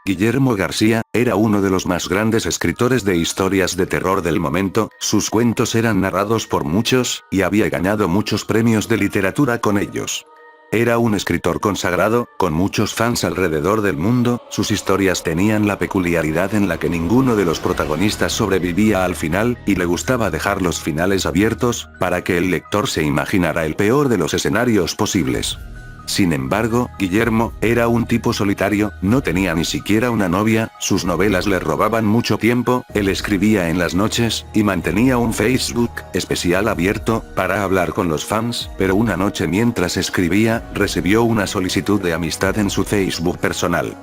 Guillermo García era uno de los más grandes escritores de historias de terror del momento, sus cuentos eran narrados por muchos, y había ganado muchos premios de literatura con ellos. Era un escritor consagrado, con muchos fans alrededor del mundo, sus historias tenían la peculiaridad en la que ninguno de los protagonistas sobrevivía al final, y le gustaba dejar los finales abiertos, para que el lector se imaginara el peor de los escenarios posibles. Sin embargo, Guillermo era un tipo solitario, no tenía ni siquiera una novia, sus novelas le robaban mucho tiempo, él escribía en las noches, y mantenía un Facebook especial abierto, para hablar con los fans, pero una noche mientras escribía, recibió una solicitud de amistad en su Facebook personal.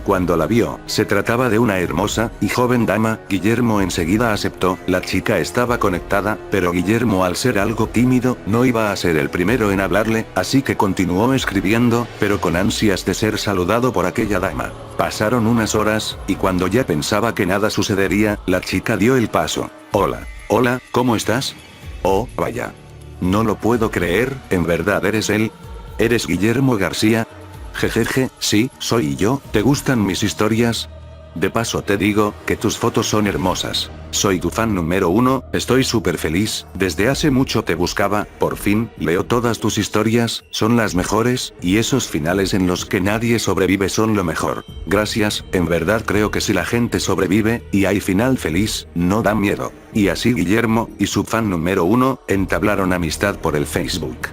Cuando la vio, se trataba de una hermosa y joven dama, Guillermo enseguida aceptó, la chica estaba conectada, pero Guillermo al ser algo tímido, no iba a ser el primero en hablarle, así que continuó escribiendo, pero con ansias de ser saludado por aquella dama. Pasaron unas horas, y cuando ya pensaba que nada sucedería, la chica dio el paso. Hola, ¿cómo estás? Oh, vaya. No lo puedo creer, ¿en verdad eres él? ¿Eres Guillermo García? Jejeje, sí, soy yo, ¿te gustan mis historias? De paso te digo, que tus fotos son hermosas. Soy tu fan número 1, estoy súper feliz, desde hace mucho te buscaba, por fin, leo todas tus historias, son las mejores, y esos finales en los que nadie sobrevive son lo mejor. Gracias, en verdad creo que si la gente sobrevive, y hay final feliz, no da miedo. Y así Guillermo, y su fan número 1, entablaron amistad por el Facebook.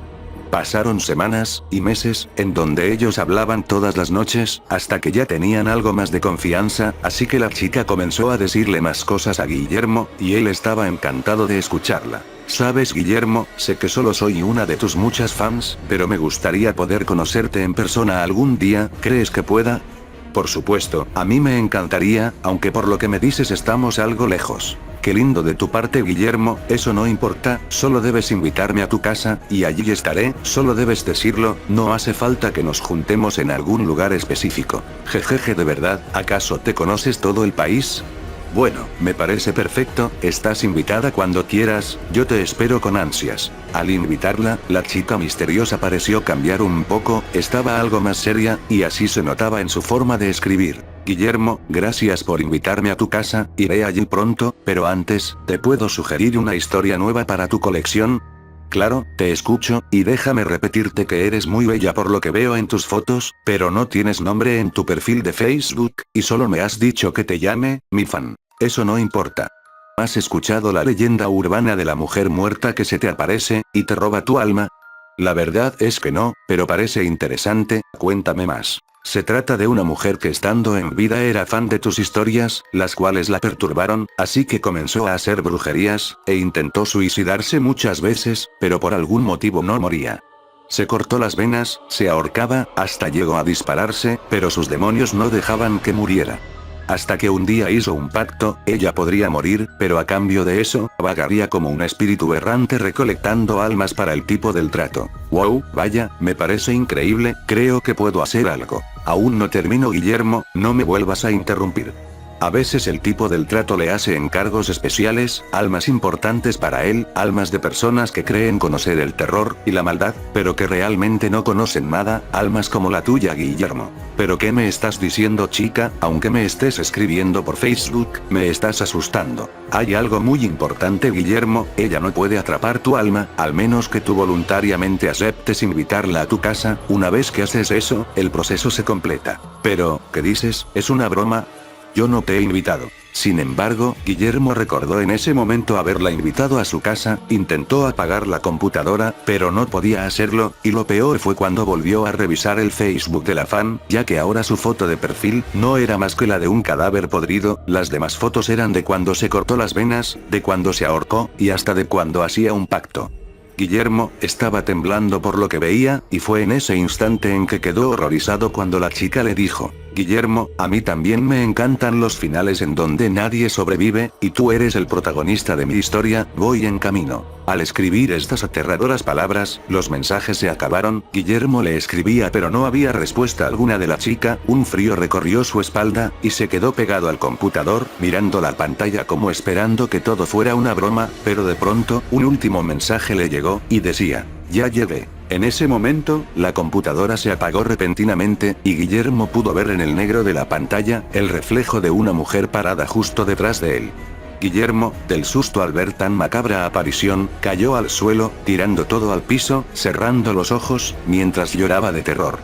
Pasaron semanas, y meses, en donde ellos hablaban todas las noches, hasta que ya tenían algo más de confianza, así que la chica comenzó a decirle más cosas a Guillermo, y él estaba encantado de escucharla. Sabes Guillermo, sé que solo soy una de tus muchas fans, pero me gustaría poder conocerte en persona algún día, ¿crees que pueda? Por supuesto, a mí me encantaría, aunque por lo que me dices estamos algo lejos. Qué lindo de tu parte Guillermo, eso no importa, solo debes invitarme a tu casa, y allí estaré, solo debes decirlo, no hace falta que nos juntemos en algún lugar específico. Jejeje, ¿de verdad, acaso te conoces todo el país? Bueno, me parece perfecto, estás invitada cuando quieras, yo te espero con ansias. Al invitarla, la chica misteriosa pareció cambiar un poco, estaba algo más seria, y así se notaba en su forma de escribir. Guillermo, gracias por invitarme a tu casa, iré allí pronto, pero antes, ¿te puedo sugerir una historia nueva para tu colección? Claro, te escucho, y déjame repetirte que eres muy bella por lo que veo en tus fotos, pero no tienes nombre en tu perfil de Facebook, y solo me has dicho que te llame, mi fan. Eso no importa. ¿Has escuchado la leyenda urbana de la mujer muerta que se te aparece, y te roba tu alma? La verdad es que no, pero parece interesante, cuéntame más. Se trata de una mujer que estando en vida era fan de tus historias, las cuales la perturbaron, así que comenzó a hacer brujerías, e intentó suicidarse muchas veces, pero por algún motivo no moría. Se cortó las venas, se ahorcaba, hasta llegó a dispararse, pero sus demonios no dejaban que muriera. Hasta que un día hizo un pacto, ella podría morir, pero a cambio de eso, vagaría como un espíritu errante recolectando almas para el tipo del trato. Wow, vaya, me parece increíble, creo que puedo hacer algo. Aún no termino Guillermo, no me vuelvas a interrumpir. A veces el tipo del trato le hace encargos especiales, almas importantes para él, almas de personas que creen conocer el terror y la maldad, pero que realmente no conocen nada, almas como la tuya Guillermo. ¿Pero qué me estás diciendo chica? Aunque me estés escribiendo por Facebook, me estás asustando. Hay algo muy importante Guillermo, ella no puede atrapar tu alma, al menos que tú voluntariamente aceptes invitarla a tu casa, una vez que haces eso, el proceso se completa. Pero, ¿qué dices? ¿Es una broma? Yo no te he invitado. Sin embargo, Guillermo recordó en ese momento haberla invitado a su casa, intentó apagar la computadora, pero no podía hacerlo, y lo peor fue cuando volvió a revisar el Facebook de la fan, ya que ahora su foto de perfil, no era más que la de un cadáver podrido, las demás fotos eran de cuando se cortó las venas, de cuando se ahorcó, y hasta de cuando hacía un pacto. Guillermo, estaba temblando por lo que veía, y fue en ese instante en que quedó horrorizado cuando la chica le dijo, Guillermo, a mí también me encantan los finales en donde nadie sobrevive, y tú eres el protagonista de mi historia, voy en camino. Al escribir estas aterradoras palabras, los mensajes se acabaron, Guillermo le escribía pero no había respuesta alguna de la chica, un frío recorrió su espalda, y se quedó pegado al computador, mirando la pantalla como esperando que todo fuera una broma, pero de pronto, un último mensaje le llegó, y decía, ya llegué. En ese momento, la computadora se apagó repentinamente, y Guillermo pudo ver en el negro de la pantalla, el reflejo de una mujer parada justo detrás de él. Guillermo, del susto al ver tan macabra aparición, cayó al suelo, tirando todo al piso, cerrando los ojos, mientras lloraba de terror.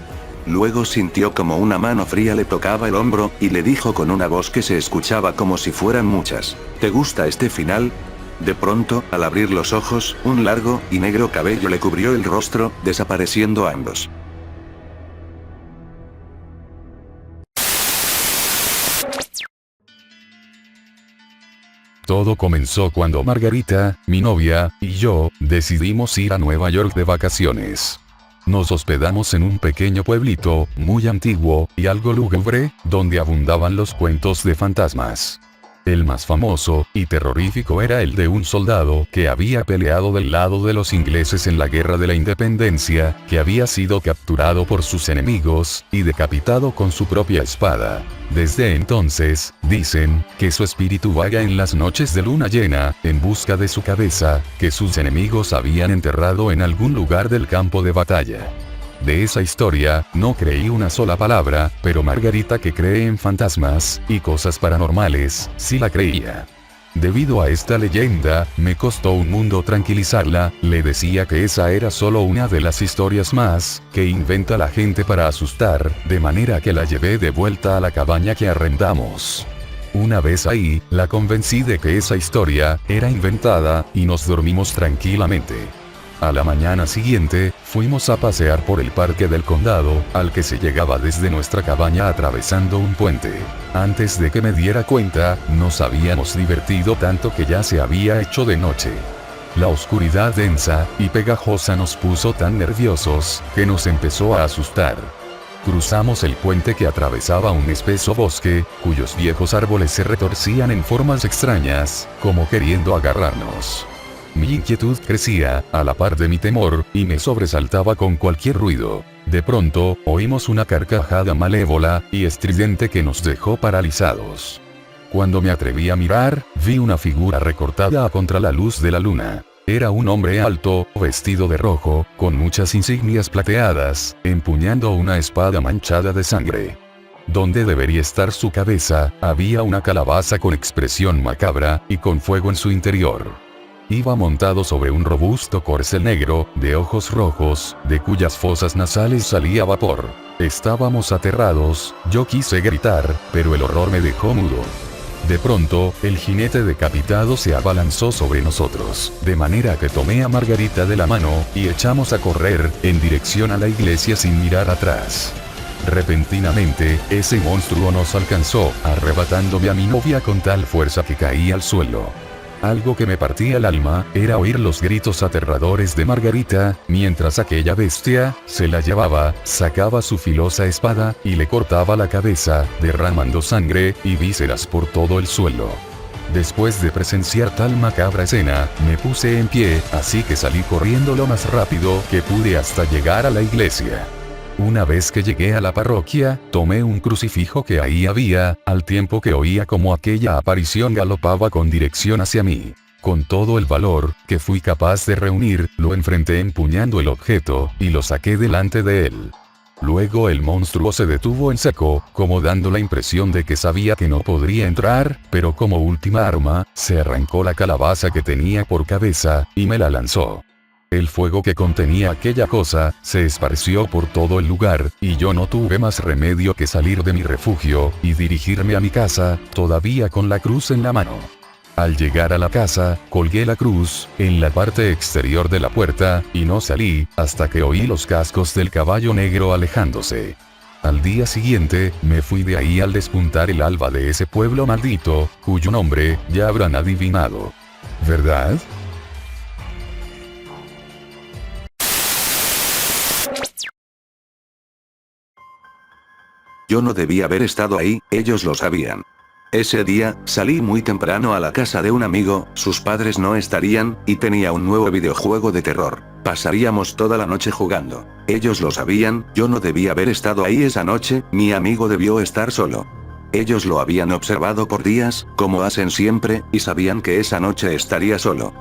Luego sintió como una mano fría le tocaba el hombro, y le dijo con una voz que se escuchaba como si fueran muchas: ¿te gusta este final? De pronto, al abrir los ojos, un largo y negro cabello le cubrió el rostro, desapareciendo ambos. Todo comenzó cuando Margarita, mi novia, y yo, decidimos ir a Nueva York de vacaciones. Nos hospedamos en un pequeño pueblito, muy antiguo, y algo lúgubre, donde abundaban los cuentos de fantasmas. El más famoso y terrorífico era el de un soldado que había peleado del lado de los ingleses en la Guerra de la Independencia, que había sido capturado por sus enemigos y decapitado con su propia espada. Desde entonces, dicen, que su espíritu vaga en las noches de luna llena, en busca de su cabeza, que sus enemigos habían enterrado en algún lugar del campo de batalla. De esa historia, no creí una sola palabra, pero Margarita, que cree en fantasmas y cosas paranormales, sí la creía. Debido a esta leyenda, me costó un mundo tranquilizarla, le decía que esa era solo una de las historias más, que inventa la gente para asustar, de manera que la llevé de vuelta a la cabaña que arrendamos. Una vez ahí, la convencí de que esa historia era inventada, y nos dormimos tranquilamente. A la mañana siguiente, fuimos a pasear por el parque del condado, al que se llegaba desde nuestra cabaña atravesando un puente. Antes de que me diera cuenta, nos habíamos divertido tanto que ya se había hecho de noche. La oscuridad densa y pegajosa nos puso tan nerviosos, que nos empezó a asustar. Cruzamos el puente que atravesaba un espeso bosque, cuyos viejos árboles se retorcían en formas extrañas, como queriendo agarrarnos. Mi inquietud crecía, a la par de mi temor, y me sobresaltaba con cualquier ruido. De pronto, oímos una carcajada malévola y estridente que nos dejó paralizados. Cuando me atreví a mirar, vi una figura recortada contra la luz de la luna. Era un hombre alto, vestido de rojo, con muchas insignias plateadas, empuñando una espada manchada de sangre. Donde debería estar su cabeza, había una calabaza con expresión macabra, y con fuego en su interior. Iba montado sobre un robusto corcel negro, de ojos rojos, de cuyas fosas nasales salía vapor. Estábamos aterrados, yo quise gritar, pero el horror me dejó mudo. De pronto, el jinete decapitado se abalanzó sobre nosotros, de manera que tomé a Margarita de la mano, y echamos a correr, en dirección a la iglesia sin mirar atrás. Repentinamente, ese monstruo nos alcanzó, arrebatándome a mi novia con tal fuerza que caí al suelo. Algo que me partía el alma, era oír los gritos aterradores de Margarita, mientras aquella bestia, se la llevaba, sacaba su filosa espada, y le cortaba la cabeza, derramando sangre y vísceras por todo el suelo. Después de presenciar tal macabra escena, me puse en pie, así que salí corriendo lo más rápido que pude hasta llegar a la iglesia. Una vez que llegué a la parroquia, tomé un crucifijo que ahí había, al tiempo que oía como aquella aparición galopaba con dirección hacia mí. Con todo el valor que fui capaz de reunir, lo enfrenté empuñando el objeto, y lo saqué delante de él. Luego el monstruo se detuvo en seco, como dando la impresión de que sabía que no podría entrar, pero como última arma, se arrancó la calabaza que tenía por cabeza, y me la lanzó. El fuego que contenía aquella cosa, se esparció por todo el lugar, y yo no tuve más remedio que salir de mi refugio, y dirigirme a mi casa, todavía con la cruz en la mano. Al llegar a la casa, colgué la cruz, en la parte exterior de la puerta, y no salí, hasta que oí los cascos del caballo negro alejándose. Al día siguiente, me fui de ahí al despuntar el alba de ese pueblo maldito, cuyo nombre, ya habrán adivinado. ¿Verdad? Yo no debía haber estado ahí, ellos lo sabían. Ese día, salí muy temprano a la casa de un amigo, sus padres no estarían, y tenía un nuevo videojuego de terror. Pasaríamos toda la noche jugando. Ellos lo sabían, yo no debía haber estado ahí esa noche, mi amigo debió estar solo. Ellos lo habían observado por días, como hacen siempre, y sabían que esa noche estaría solo.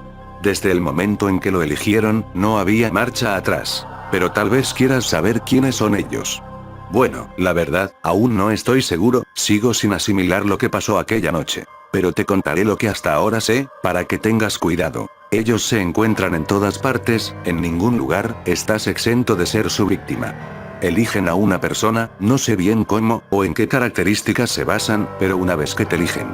Desde el momento en que lo eligieron, no había marcha atrás. Pero tal vez quieras saber quiénes son ellos. Bueno, la verdad, aún no estoy seguro, sigo sin asimilar lo que pasó aquella noche. Pero te contaré lo que hasta ahora sé, para que tengas cuidado. Ellos se encuentran en todas partes, en ningún lugar, estás exento de ser su víctima. Eligen a una persona, no sé bien cómo, o en qué características se basan, pero una vez que te eligen,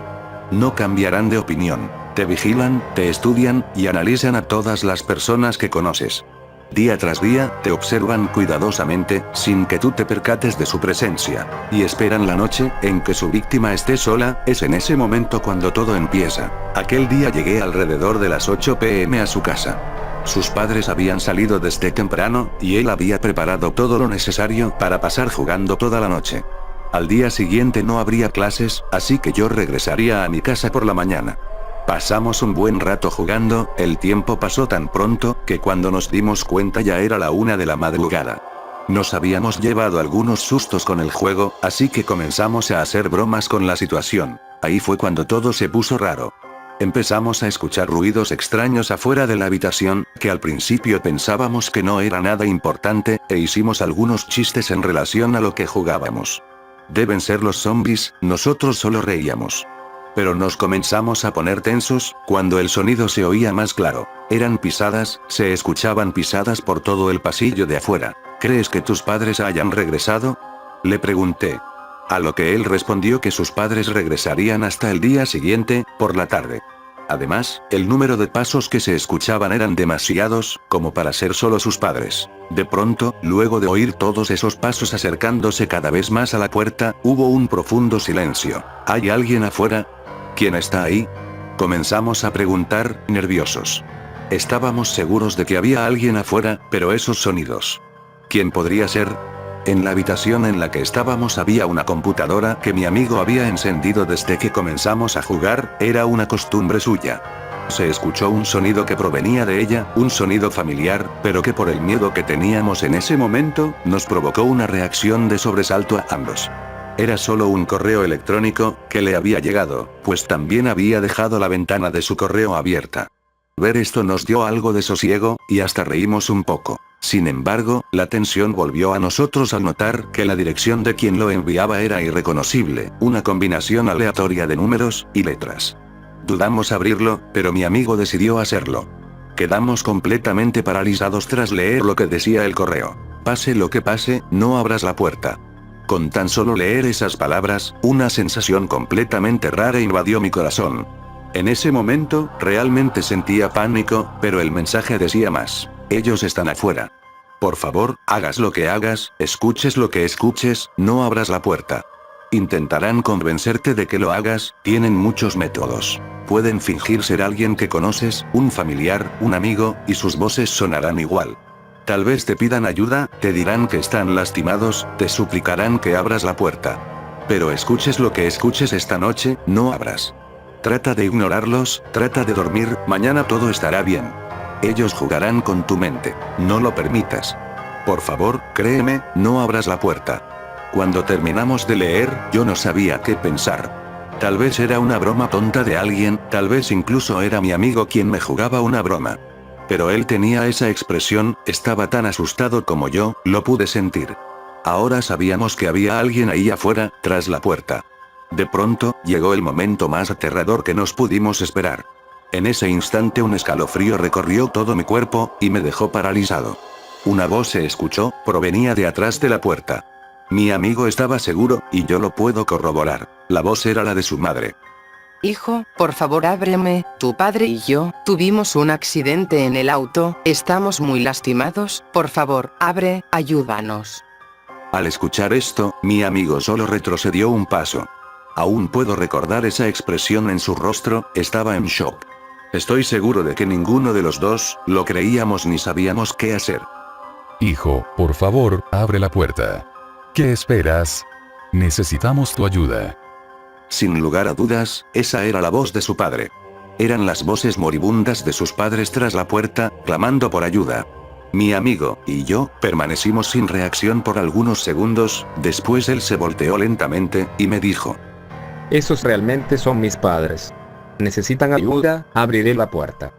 no cambiarán de opinión. Te vigilan, te estudian, y analizan a todas las personas que conoces. Día tras día, te observan cuidadosamente, sin que tú te percates de su presencia. Y esperan la noche, en que su víctima esté sola, es en ese momento cuando todo empieza. Aquel día llegué alrededor de las 8 p.m. a su casa. Sus padres habían salido desde temprano, y él había preparado todo lo necesario para pasar jugando toda la noche. Al día siguiente no habría clases, así que yo regresaría a mi casa por la mañana. Pasamos un buen rato jugando, el tiempo pasó tan pronto, que cuando nos dimos cuenta ya era la 1 de la madrugada. Nos habíamos llevado algunos sustos con el juego, así que comenzamos a hacer bromas con la situación. Ahí fue cuando todo se puso raro. Empezamos a escuchar ruidos extraños afuera de la habitación, que al principio pensábamos que no era nada importante, e hicimos algunos chistes en relación a lo que jugábamos. Deben ser los zombies, nosotros solo reíamos. Pero nos comenzamos a poner tensos, cuando el sonido se oía más claro. Eran pisadas, se escuchaban pisadas por todo el pasillo de afuera. ¿Crees que tus padres hayan regresado?, le pregunté. A lo que él respondió que sus padres regresarían hasta el día siguiente, por la tarde. Además, el número de pasos que se escuchaban eran demasiados, como para ser solo sus padres. De pronto, luego de oír todos esos pasos acercándose cada vez más a la puerta, hubo un profundo silencio. ¿Hay alguien afuera? ¿Quién está ahí?, comenzamos a preguntar, nerviosos. Estábamos seguros de que había alguien afuera, pero esos sonidos, ¿quién podría ser? En la habitación en la que estábamos había una computadora que mi amigo había encendido desde que comenzamos a jugar, era una costumbre suya. Se escuchó un sonido que provenía de ella, un sonido familiar, pero que por el miedo que teníamos en ese momento, nos provocó una reacción de sobresalto a ambos. Era solo un correo electrónico, que le había llegado, pues también había dejado la ventana de su correo abierta. Ver esto nos dio algo de sosiego, y hasta reímos un poco. Sin embargo, la tensión volvió a nosotros al notar que la dirección de quien lo enviaba era irreconocible, una combinación aleatoria de números y letras. Dudamos abrirlo, pero mi amigo decidió hacerlo. Quedamos completamente paralizados tras leer lo que decía el correo. Pase lo que pase, no abras la puerta. Con tan solo leer esas palabras, una sensación completamente rara invadió mi corazón. En ese momento, realmente sentía pánico, pero el mensaje decía más. Ellos están afuera. Por favor, hagas lo que hagas, escuches lo que escuches, no abras la puerta. Intentarán convencerte de que lo hagas, tienen muchos métodos. Pueden fingir ser alguien que conoces, un familiar, un amigo, y sus voces sonarán igual. Tal vez te pidan ayuda, te dirán que están lastimados, te suplicarán que abras la puerta. Pero escuches lo que escuches esta noche, no abras. Trata de ignorarlos, trata de dormir, mañana todo estará bien. Ellos jugarán con tu mente, no lo permitas. Por favor, créeme, no abras la puerta. Cuando terminamos de leer, yo no sabía qué pensar. Tal vez era una broma tonta de alguien, tal vez incluso era mi amigo quien me jugaba una broma. Pero él tenía esa expresión, estaba tan asustado como yo, lo pude sentir. Ahora sabíamos que había alguien ahí afuera, tras la puerta. De pronto, llegó el momento más aterrador que nos pudimos esperar. En ese instante un escalofrío recorrió todo mi cuerpo, y me dejó paralizado. Una voz se escuchó, provenía de atrás de la puerta. Mi amigo estaba seguro, y yo lo puedo corroborar. La voz era la de su madre. Hijo, por favor ábreme, tu padre y yo, tuvimos un accidente en el auto, estamos muy lastimados, por favor, abre, ayúdanos. Al escuchar esto, mi amigo solo retrocedió un paso. Aún puedo recordar esa expresión en su rostro, estaba en shock. Estoy seguro de que ninguno de los dos, lo creíamos ni sabíamos qué hacer. Hijo, por favor, abre la puerta. ¿Qué esperas? Necesitamos tu ayuda. Sin lugar a dudas, esa era la voz de su padre. Eran las voces moribundas de sus padres tras la puerta, clamando por ayuda. Mi amigo y yo permanecimos sin reacción por algunos segundos, después él se volteó lentamente, y me dijo. Esos realmente son mis padres. Necesitan ayuda, abriré la puerta.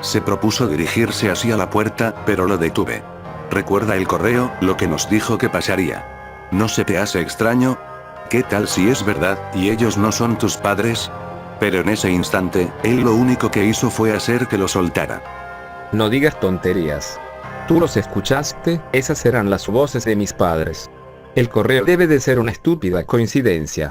Se propuso dirigirse hacia la puerta, pero lo detuve. Recuerda el correo, lo que nos dijo que pasaría. ¿No se te hace extraño? ¿Qué tal si es verdad, y ellos no son tus padres? Pero en ese instante, él lo único que hizo fue hacer que lo soltara. No digas tonterías. Tú los escuchaste, esas eran las voces de mis padres. El correo debe de ser una estúpida coincidencia.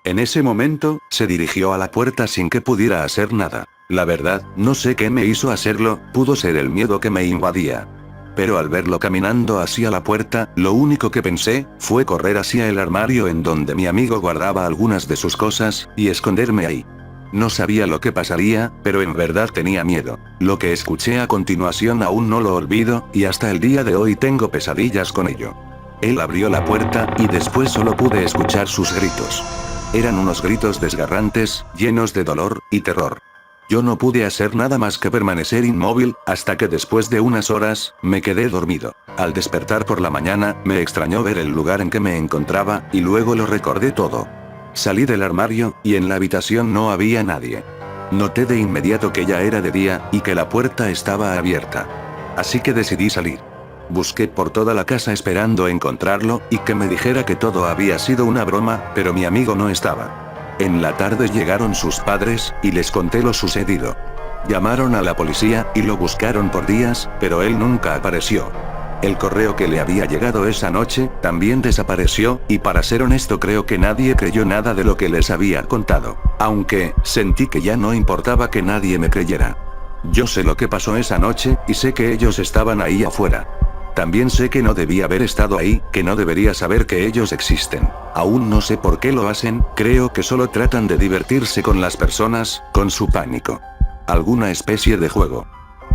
En ese momento, se dirigió a la puerta sin que pudiera hacer nada. La verdad, no sé qué me hizo hacerlo, pudo ser el miedo que me invadía. Pero al verlo caminando hacia la puerta, lo único que pensé, fue correr hacia el armario en donde mi amigo guardaba algunas de sus cosas, y esconderme ahí. No sabía lo que pasaría, pero en verdad tenía miedo. Lo que escuché a continuación aún no lo olvido, y hasta el día de hoy tengo pesadillas con ello. Él abrió la puerta, y después solo pude escuchar sus gritos. Eran unos gritos desgarrantes, llenos de dolor y terror. Yo no pude hacer nada más que permanecer inmóvil, hasta que después de unas horas, me quedé dormido. Al despertar por la mañana, me extrañó ver el lugar en que me encontraba, y luego lo recordé todo. Salí del armario, y en la habitación no había nadie. Noté de inmediato que ya era de día, y que la puerta estaba abierta. Así que decidí salir. Busqué por toda la casa esperando encontrarlo, y que me dijera que todo había sido una broma, pero mi amigo no estaba. En la tarde llegaron sus padres, y les conté lo sucedido. Llamaron a la policía, y lo buscaron por días, pero él nunca apareció. El correo que le había llegado esa noche, también desapareció, y para ser honesto creo que nadie creyó nada de lo que les había contado. Aunque, sentí que ya no importaba que nadie me creyera. Yo sé lo que pasó esa noche, y sé que ellos estaban ahí afuera. También sé que no debía haber estado ahí, que no debería saber que ellos existen. Aún no sé por qué lo hacen, creo que solo tratan de divertirse con las personas, con su pánico. Alguna especie de juego.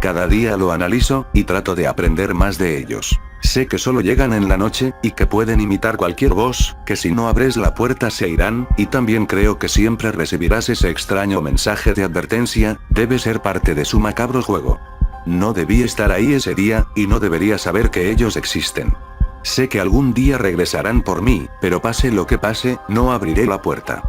Cada día lo analizo, y trato de aprender más de ellos. Sé que solo llegan en la noche, y que pueden imitar cualquier voz, que si no abres la puerta se irán, y también creo que siempre recibirás ese extraño mensaje de advertencia, debe ser parte de su macabro juego. No debí estar ahí ese día, y no debería saber que ellos existen. Sé que algún día regresarán por mí, pero pase lo que pase, no abriré la puerta.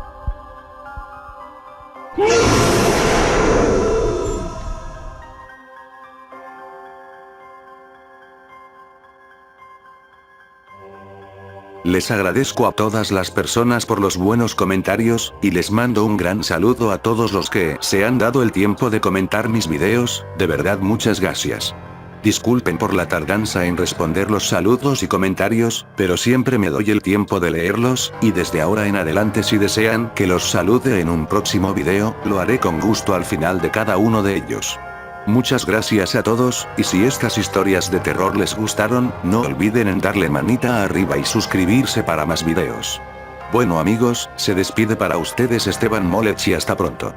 Les agradezco a todas las personas por los buenos comentarios, y les mando un gran saludo a todos los que se han dado el tiempo de comentar mis videos, de verdad muchas gracias. Disculpen por la tardanza en responder los saludos y comentarios, pero siempre me doy el tiempo de leerlos, y desde ahora en adelante si desean que los salude en un próximo video, lo haré con gusto al final de cada uno de ellos. Muchas gracias a todos, y si estas historias de terror les gustaron, no olviden en darle manita arriba y suscribirse para más videos. Bueno amigos, se despide para ustedes Esteban Molech y hasta pronto.